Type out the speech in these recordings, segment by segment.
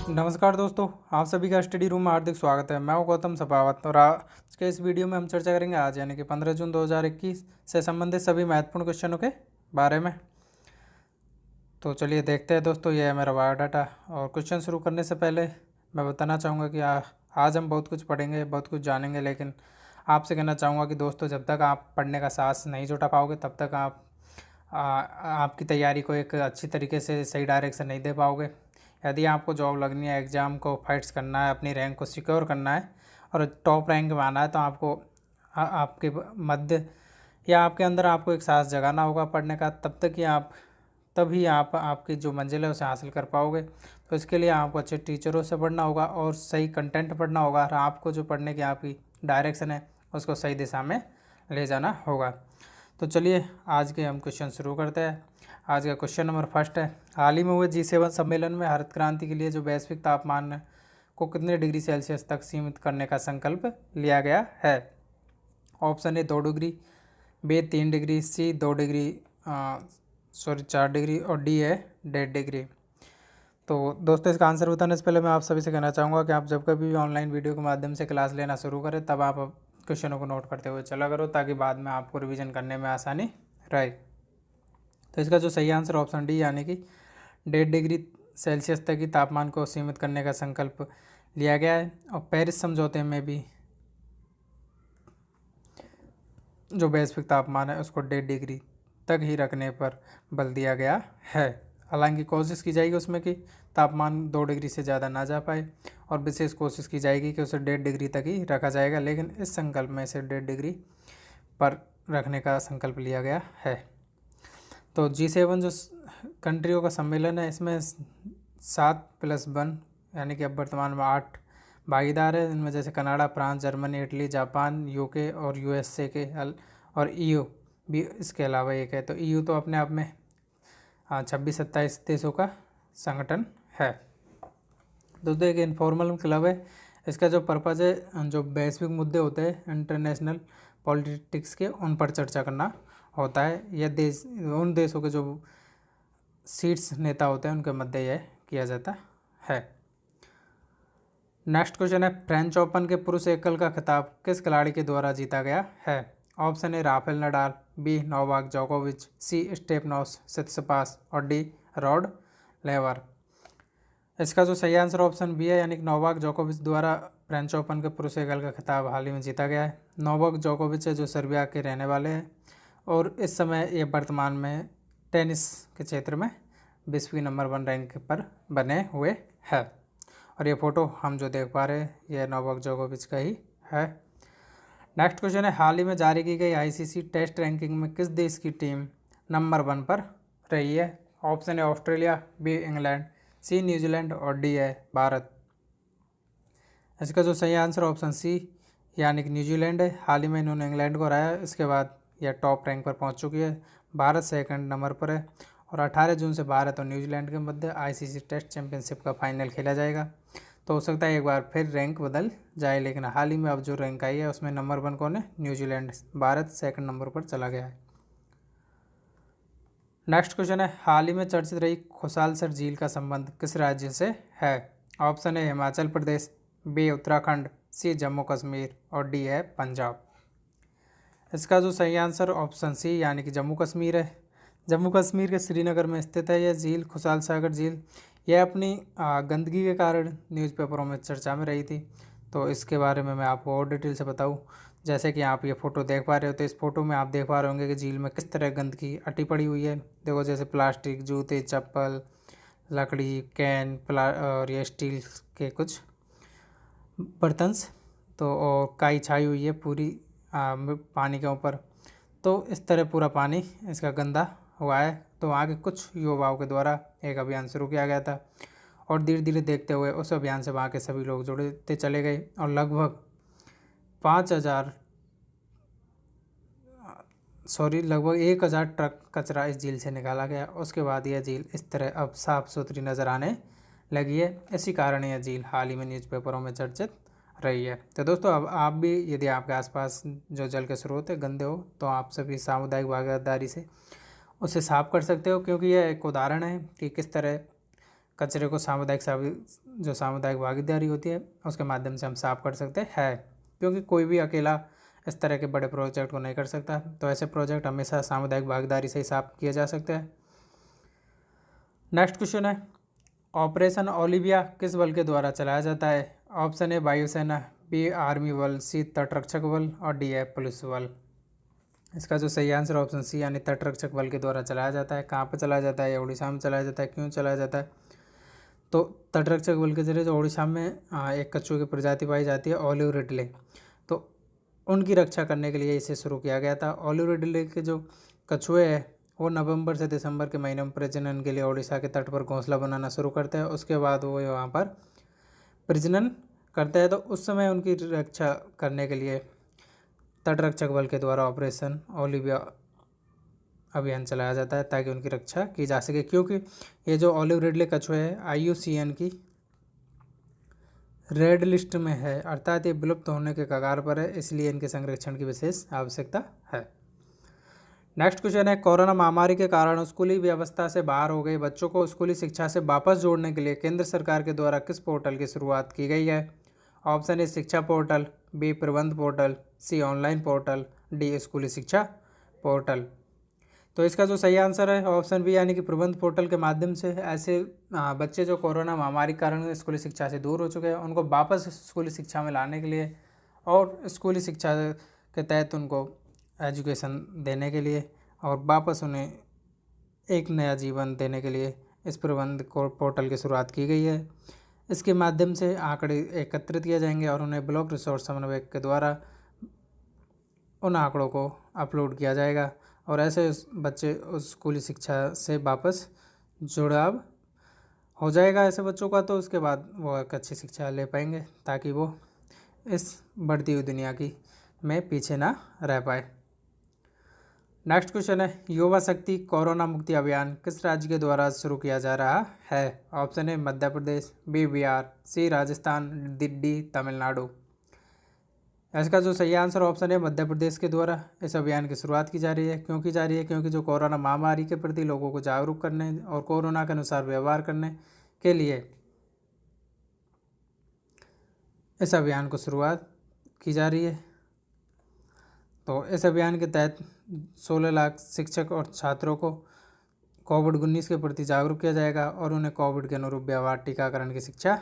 नमस्कार दोस्तों, आप सभी का स्टडी रूम में हार्दिक स्वागत है। मैं हूं गौतम सपावत और आज के इस वीडियो में हम चर्चा करेंगे आज यानी कि 15 जून 2021 से संबंधित सभी महत्वपूर्ण क्वेश्चनों के बारे में। तो चलिए देखते हैं दोस्तों, यह है मेरा बायोडाटा। और क्वेश्चन शुरू करने से पहले मैं बताना चाहूँगा कि आज हम बहुत कुछ पढ़ेंगे, बहुत कुछ जानेंगे, लेकिन आपसे कहना चाहूँगा कि दोस्तों जब तक आप पढ़ने का साहस नहीं जुटा पाओगे तब तक आप आपकी तैयारी को एक अच्छी तरीके से सही डायरेक्शन नहीं दे पाओगे। यदि आपको जॉब लगनी है, एग्ज़ाम को फाइट्स करना है, अपनी रैंक को सिक्योर करना है और टॉप रैंक में आना है, तो आपको आपके मध्य या आपके अंदर आपको एक साहस जगाना होगा पढ़ने का। तभी आप आपकी जो मंजिल है उसे हासिल कर पाओगे। तो इसके लिए आपको अच्छे टीचरों से पढ़ना होगा और सही कंटेंट पढ़ना होगा और आपको जो पढ़ने की आपकी डायरेक्शन है उसको सही दिशा में ले जाना होगा। तो चलिए आज के हम क्वेश्चन शुरू करते हैं। आज का क्वेश्चन नंबर फर्स्ट है, हाल ही में हुए G7 सम्मेलन में हरित क्रांति के लिए जो वैश्विक तापमान को कितने डिग्री सेल्सियस तक सीमित करने का संकल्प लिया गया है। Option A 2 degree, B 3 degree, C 4 degree और डी है 1.5 डिग्री। तो दोस्तों इसका आंसर बताने से पहले मैं आप सभी से कहना चाहूँगा कि आप जब कभी भी ऑनलाइन वीडियो के माध्यम से क्लास लेना शुरू करें तब आप क्वेश्चनों को नोट करते हुए चला करो, ताकि बाद में आपको रिवीजन करने में आसानी रहे। तो इसका जो सही आंसर ऑप्शन डी यानी कि 1.5 डिग्री सेल्सियस तक की तापमान को सीमित करने का संकल्प लिया गया है। और पेरिस समझौते में भी जो वैश्विक तापमान है उसको 1.5 डिग्री तक ही रखने पर बल दिया गया है। हालांकि कोशिश की जाएगी उसमें कि तापमान 2 डिग्री से ज़्यादा ना जा पाए और विशेष कोशिश की जाएगी कि उसे 1.5 डिग्री तक ही रखा जाएगा, लेकिन इस संकल्प में इसे 1.5 डिग्री पर रखने का संकल्प लिया गया है। तो G7 जो कंट्रियों का सम्मेलन है, इसमें 7+1 यानी कि अब वर्तमान में 8 भागीदार है। इनमें जैसे Canada, France, Germany, Italy, Japan, UK और यूएसए के और ईयू भी इसके अलावा एक है। तो ईयू तो अपने आप में 26-27 देशों का संगठन है। दोस्तों एक इनफॉर्मल क्लब है। इसका जो पर्पज़ है, जो वैश्विक मुद्दे होते हैं इंटरनेशनल पॉलिटिक्स के, उन पर चर्चा करना होता है। यह देश उन देशों के जो शीर्ष नेता होते हैं उनके मध्य यह किया जाता है। नेक्स्ट क्वेश्चन है, फ्रेंच ओपन के पुरुष एकल का खिताब किस खिलाड़ी के द्वारा जीता गया है। Option A Rafael Nadal, B Novak जोकोविच, सी स्टेफनोस सित्सिपास और डी रॉड लेवर। इसका जो सही आंसर ऑप्शन बी है यानी कि नोवाक जोकोविच द्वारा फ्रेंच ओपन के पुरुष एकल का खिताब हाल ही में जीता गया है। नोवाक जोकोविच है जो सर्बिया के रहने वाले हैं और इस समय ये वर्तमान में टेनिस के क्षेत्र में विश्व नंबर 1 रैंक पर बने हुए हैं। और ये फ़ोटो हम जो देख पा रहे हैं यह नोवाक जोकोविच का ही है। नेक्स्ट क्वेश्चन है, हाल ही में जारी की गई ICC टेस्ट रैंकिंग में किस देश की टीम नंबर 1 पर रही है। ऑप्शन है ऑस्ट्रेलिया, बी इंग्लैंड, सी न्यूजीलैंड और डी है भारत। इसका जो सही आंसर ऑप्शन सी यानी कि न्यूजीलैंड है। हाल ही में इन्होंने इंग्लैंड को हराया, इसके बाद यह टॉप रैंक पर पहुंच चुकी है। भारत सेकंड नंबर पर है और 18 जून से भारत और न्यूजीलैंड के मध्य ICC टेस्ट चैंपियनशिप का फाइनल खेला जाएगा। तो हो सकता है एक बार फिर रैंक बदल जाए, लेकिन हाल ही में अब जो रैंक आई है उसमें नंबर 1 कौन है, न्यूजीलैंड। भारत सेकंड नंबर पर चला गया है। नेक्स्ट क्वेश्चन है, हाल ही में चर्चित रही खुशालसर झील का संबंध किस राज्य से है। ऑप्शन है हिमाचल प्रदेश, बी उत्तराखंड, सी जम्मू कश्मीर और डी है पंजाब। इसका जो सही आंसर ऑप्शन सी यानी कि जम्मू कश्मीर है। जम्मू कश्मीर के श्रीनगर में स्थित है यह झील, खुशाल सागर झील। यह अपनी गंदगी के कारण न्यूज़पेपरों में चर्चा में रही थी। तो इसके बारे में मैं आपको और डिटेल से बताऊं, जैसे कि आप ये फ़ोटो देख पा रहे हो, तो इस फोटो में आप देख पा रहे होंगे कि झील में किस तरह गंदगी अटी पड़ी हुई है। देखो जैसे प्लास्टिक, जूते, चप्पल, लकड़ी, कैन, और ये स्टील के कुछ बर्तन्स, तो और काई छाई हुई है पूरी पानी के ऊपर। तो इस तरह पूरा पानी इसका गंदा हुआ है। तो वहाँ के कुछ युवाओं के द्वारा एक अभियान शुरू किया गया था और धीरे धीरे देखते हुए उस अभियान से वहाँ के सभी लोग जुड़ते चले गए और लगभग 1,000 ट्रक कचरा इस झील से निकाला गया। उसके बाद यह झील इस तरह अब साफ़ सुथरी नज़र आने लगी है। इसी कारण यह झील हाल ही में न्यूज़पेपरों में चर्चित रही है। तो दोस्तों अब आप भी, यदि आपके आसपास जो जल के स्रोत है गंदे हो, तो आप सभी सामुदायिक भागीदारी से उसे साफ कर सकते हो, क्योंकि यह एक उदाहरण है कि किस तरह कचरे को जो सामुदायिक भागीदारी होती है उसके माध्यम से हम साफ कर सकते हैं, क्योंकि कोई भी अकेला इस तरह के बड़े प्रोजेक्ट को नहीं कर सकता। तो ऐसे प्रोजेक्ट हमेशा सामुदायिक भागीदारी से ही साफ किए जा सकते हैं। नेक्स्ट क्वेश्चन है, ऑपरेशन ओलिविया किस बल के द्वारा चलाया जाता है? ऑप्शन ए वायुसेना, बी आर्मी बल, सी तटरक्षक बल और डी है पुलिस बल। इसका जो सही आंसर ऑप्शन सी यानी तटरक्षक बल के द्वारा चलाया जाता है। कहाँ पर चलाया जाता है? उड़ीसा में चलाया जाता है। क्यों चलाया जाता है? तो तटरक्षक बल के जरिए जो उड़ीसा में एक कछुए की प्रजाति पाई जाती है ओलिव रिडले, तो उनकी रक्षा करने के लिए इसे शुरू किया गया था। ओलिव रिडले के जो कछुए हैं वो नवंबर से दिसंबर के महीने में प्रजनन के लिए उड़ीसा के तट पर घोंसला बनाना शुरू करते हैं। उसके बाद वो वहाँ पर प्रजनन करते हैं, तो उस समय उनकी रक्षा करने के लिए तटरक्षक बल के द्वारा ऑपरेशन ओलिविया अभियान चलाया जाता है ताकि उनकी रक्षा की जा सके। क्योंकि ये जो ओलिव रिडले कछुए है IUCN की रेड लिस्ट में है, अर्थात ये विलुप्त होने के कगार पर है, इसलिए इनके संरक्षण की विशेष आवश्यकता है। नेक्स्ट क्वेश्चन है, कोरोना महामारी के कारण स्कूली व्यवस्था से बाहर हो गए बच्चों को स्कूली शिक्षा से वापस जोड़ने के लिए केंद्र सरकार के द्वारा किस पोर्टल की शुरुआत की गई है? ऑप्शन ए शिक्षा पोर्टल, बी प्रबंध पोर्टल, सी ऑनलाइन पोर्टल, डी स्कूली शिक्षा पोर्टल। तो इसका जो सही आंसर है ऑप्शन बी यानी कि प्रबंध पोर्टल के माध्यम से ऐसे बच्चे जो कोरोना महामारी के कारण स्कूली शिक्षा से दूर हो चुके हैं उनको वापस स्कूली शिक्षा में लाने के लिए और स्कूली शिक्षा के तहत उनको एजुकेशन देने के लिए और वापस उन्हें एक नया जीवन देने के लिए इस प्रबंध पोर्टल की शुरुआत की गई है। इसके माध्यम से आंकड़े एकत्रित किए जाएंगे और उन्हें ब्लॉक रिसोर्स समन्वयक के द्वारा उन आंकड़ों को अपलोड किया जाएगा और ऐसे बच्चे उस स्कूली शिक्षा से वापस जुड़ाव हो जाएगा ऐसे बच्चों का, तो उसके बाद वो एक अच्छी शिक्षा ले पाएंगे ताकि वो इस बढ़ती हुई दुनिया की में पीछे ना रह पाए। नेक्स्ट क्वेश्चन है, युवा शक्ति कोरोना मुक्ति अभियान किस राज्य के द्वारा शुरू किया जा रहा है? Option A Madhya Pradesh, B Bihar, C Rajasthan, D Tamil Nadu. इसका जो सही आंसर ऑप्शन है मध्य प्रदेश के द्वारा इस अभियान की शुरुआत की जा रही है। क्यों की जा रही है? क्योंकि जो कोरोना महामारी के प्रति लोगों को जागरूक करने और कोरोना के अनुसार व्यवहार करने के लिए इस अभियान को शुरुआत की जा रही है। तो इस अभियान के तहत 16 लाख शिक्षक और छात्रों को कोविड-19 के प्रति जागरूक किया जाएगा और उन्हें कोविड के अनुरूप व्यवहार टीकाकरण की शिक्षा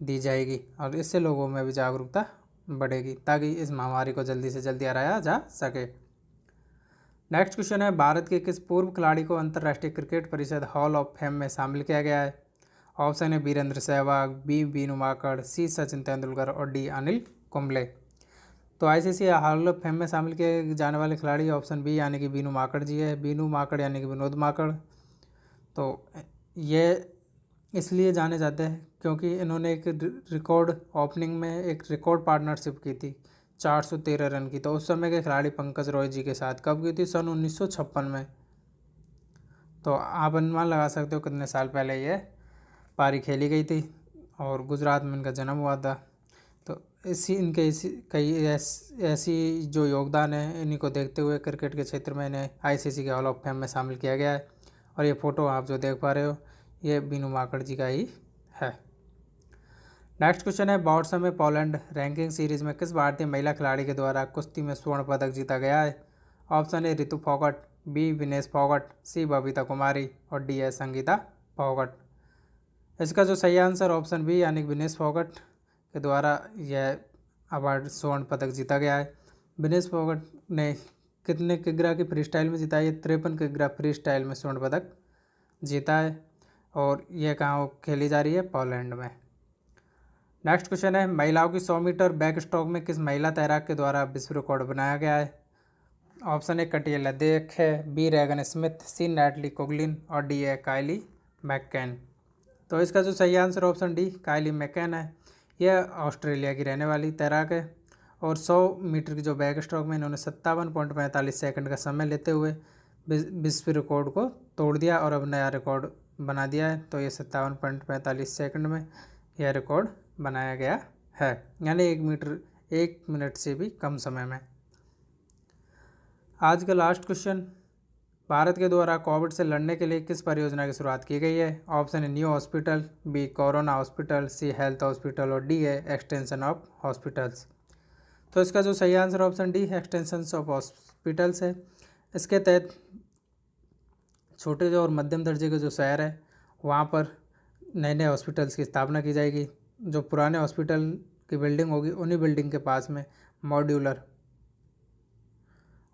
दी जाएगी और इससे लोगों में भी जागरूकता बढ़ेगी ताकि इस महामारी को जल्दी से जल्दी हराया जा सके। नेक्स्ट क्वेश्चन है, भारत के किस पूर्व खिलाड़ी को अंतर्राष्ट्रीय क्रिकेट परिषद हॉल ऑफ फेम में शामिल किया गया है? ऑप्शन है वीरेंद्र सहवाग, बी बीनू माकड़, सी सचिन तेंदुलकर और डी अनिल कुंबले। तो ICC हॉल ऑफ फेम में शामिल किए जाने वाले खिलाड़ी ऑप्शन बी यानी कि बीनू माकड़ जी है। बीनू माकड़ यानी कि विनोद माकड़। तो ये इसलिए जाने जाते हैं क्योंकि इन्होंने एक रिकॉर्ड ओपनिंग में एक रिकॉर्ड पार्टनरशिप की थी 413 रन की। तो उस समय के खिलाड़ी पंकज रॉय जी के साथ कब की थी? सन 1956 में। तो आप अनुमान लगा सकते हो कितने साल पहले ये पारी खेली गई थी और गुजरात में इनका जन्म हुआ था। तो इनके कई ऐसी जो योगदान है इन्हीं को देखते हुए क्रिकेट के क्षेत्र में इन्हें ICC के हॉल ऑफ फेम में शामिल किया गया है। और ये फ़ोटो आप जो देख पा रहे हो ये बीनू माकड़ जी का ही है। नेक्स्ट क्वेश्चन है, बॉट्स में पोलैंड रैंकिंग सीरीज में किस भारतीय महिला खिलाड़ी के द्वारा कुश्ती में स्वर्ण पदक जीता गया है? Option A Ritu Phogat, B Vinesh Phogat, C Babita Kumari और डी है संगीता फोगट। इसका जो सही आंसर ऑप्शन बी यानी विनेश फोगट के द्वारा यह अवार्ड स्वर्ण पदक जीता गया है। विनेश फोगट ने कितने किग्रा की फ्री स्टाइल में जीता है? 53 किग्रा फ्री स्टाइल में स्वर्ण पदक जीता है और यह कहाँ खेली जा रही है? पोलैंड में। नेक्स्ट क्वेश्चन है, महिलाओं की 100 मीटर बैक स्ट्रोक में किस महिला तैराक के द्वारा विश्व रिकॉर्ड बनाया गया है? ऑप्शन ए कटियाला देख है, बी रेगन स्मिथ, सी नैटली कोगलिन और डी है काइली मैककेन। तो इसका जो सही आंसर ऑप्शन डी काइली मैककेन है। यह ऑस्ट्रेलिया की रहने वाली तैराक है और 100 मीटर की जो बैक स्ट्रोक में इन्होंने 57.45 सेकंड का समय लेते हुए विश्व रिकॉर्ड को तोड़ दिया और अब नया रिकॉर्ड बना दिया है। तो ये 57.45 सेकंड में यह रिकॉर्ड बनाया गया है, यानी 1 मिनट से भी कम समय में। आज का लास्ट क्वेश्चन, भारत के द्वारा कोविड से लड़ने के लिए किस परियोजना की शुरुआत की गई है? ऑप्शन है new hospital, B corona hospital, C health hospital और डी है एक्सटेंशन ऑफ हॉस्पिटल्स। तो इसका जो सही answer option D extension of hospitals है। इसके तहत छोटे जो और मध्यम दर्जे के जो शहर है वहाँ पर नए नए हॉस्पिटल्स की स्थापना की जाएगी। जो पुराने हॉस्पिटल की बिल्डिंग होगी उन्हीं बिल्डिंग के पास में मॉड्यूलर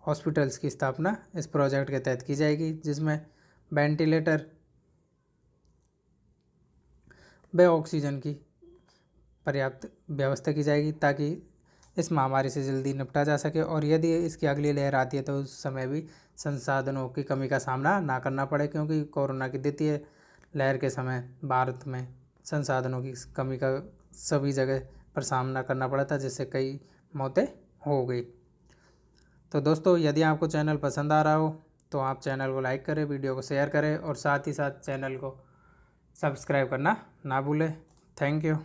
हॉस्पिटल्स की स्थापना इस प्रोजेक्ट के तहत की जाएगी, जिसमें वेंटिलेटर व ऑक्सीजन की पर्याप्त व्यवस्था की जाएगी ताकि इस महामारी से जल्दी निपटा जा सके और यदि इसकी अगली लहर आती है तो उस समय भी संसाधनों की कमी का सामना ना करना पड़े, क्योंकि कोरोना की द्वितीय लहर के समय भारत में संसाधनों की कमी का सभी जगह पर सामना करना पड़ा था, जिससे कई मौतें हो गई। तो दोस्तों, यदि आपको चैनल पसंद आ रहा हो तो आप चैनल को लाइक करें, वीडियो को शेयर करें और साथ ही साथ चैनल को सब्सक्राइब करना ना भूलें। Thank you.